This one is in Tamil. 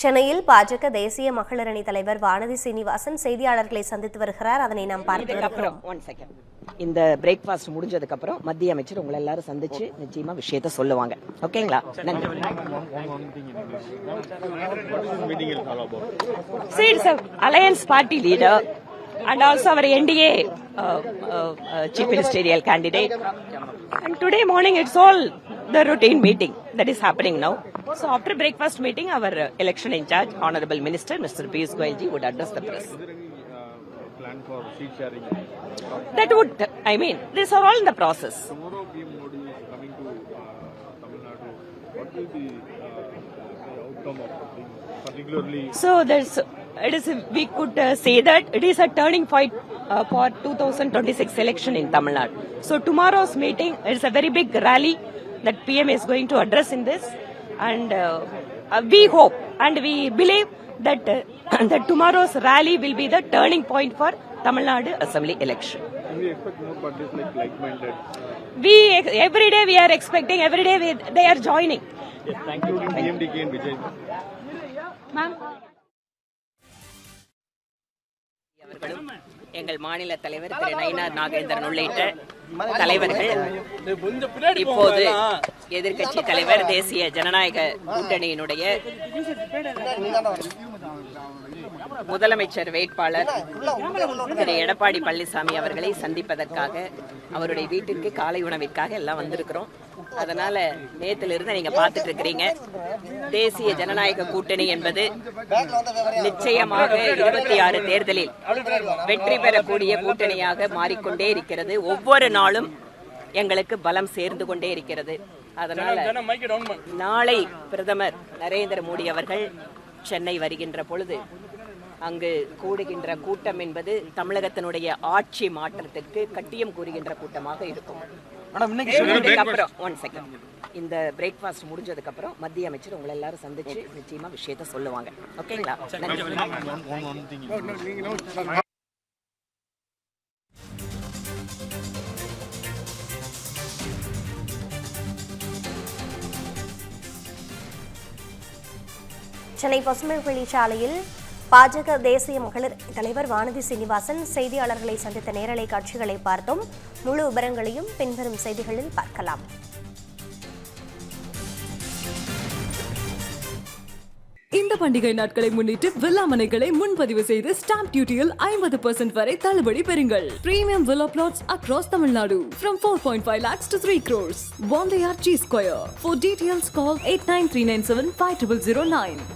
சென்னையில் பாஜக தேசிய மகளிர் அணி தலைவர் வானதி சீனிவாசன் செய்தியாளர்களை சந்தித்து வருகிறார். அதனை நாம் பார்க்கிறோம். இந்த பிரேக்ஃபாஸ்ட் முடிஞ்சதுக்கு அப்புறம் மத்திய அமைச்சர் உங்களை எல்லாரும் சந்திச்சு நிச்சயமா விஷயத்தை சொல்லுவாங்க. ஓகேங்களா? Alliance party leader and also our NDA chief ministerial candidate. And today morning it's all the routine meeting that is happening now. So after breakfast meeting, our election in charge, Honorable Minister Mr. Piyush Goyal ji would address the press. Is there any plan for seat sharing? That would, I mean, these are all in the process. Tomorrow PM Modi is coming to Tamil Nadu. What will be the outcome of the thing, particularly? So we could say that it is a turning point for 2026 election in Tamil Nadu. So tomorrow's meeting is a very big rally that PM is going to address in this, and we hope and we believe that that tomorrow's rally will be the turning point for Tamil Nadu Assembly election. Can we expect more parties like-minded? Every day we are expecting. Every day they are joining. Yes, thank you. DMDK and Vijay. Ma'am. எங்கள் மாநில தலைவர் திரு நயினார் நாகேந்திரன் உள்ளிட்ட தலைவர்கள் இப்போது எதிர்க்கட்சி தலைவர் தேசிய ஜனநாயக கூட்டணியினுடைய முதலமைச்சர் வேட்பாளர் திரு எடப்பாடி பழனிசாமி அவர்களை சந்திப்பதற்காக அவருடைய வீட்டிற்கு காலை உணவிற்காக எல்லாம் வந்திருக்கிறோம். அதனால நேத்திலிருந்து நீங்க பார்த்துட்டு இருக்கிறீங்க, தேசிய ஜனநாயக கூட்டணி என்பது நிச்சயமாக 26 தேர்தலில் வெற்றி பெறக்கூடிய கூட்டணியாக மாறிக்கொண்டே இருக்கிறது. ஒவ்வொரு நாளும் எங்களுக்கு பலம் சேர்ந்து கொண்டே இருக்கிறது. அதனால நாளை பிரதமர் நரேந்திர மோடி அவர்கள் சென்னை வருகின்ற பொழுது அங்கு கூடுகின்ற கூட்டம் என்பது தமிழகத்தினுடைய ஆட்சி மாற்றத்திற்கு கட்டியம் கூறுகின்ற கூட்டமாக இருக்கும். இந்த பிரேக்ஃபாஸ்ட் முடிஞ்சதுக்கு அப்புறம் மத்திய அமைச்சர் உங்களை எல்லாரும் சந்திச்சு நிச்சயமா விஷயத்தை சொல்லுவாங்க. ஓகேங்களா? சென்னை பசுமைவெளி சாலையில் பாஜக தேசிய மகளிர் தலைவர் வானதி சீனிவாசன் செய்தியாளர்களை சந்தித்த நேரலை காட்சிகளை பார்த்தோம். முழு விவரங்களையும் பின்வரும் செய்திகளில் பார்க்கலாம். இந்த பண்டிகை நாட்களை முன்னிட்டு வில்லா மனைகளை முன்பதிவு செய்து ஸ்டாம்ப் டியூட்டியில் 50% வரை தள்ளுபடி பெறுங்கள். Premium villa flats across Tamil Nadu from 4.5 lakhs to 3 crores. One layer G Square. For details call 8939750009.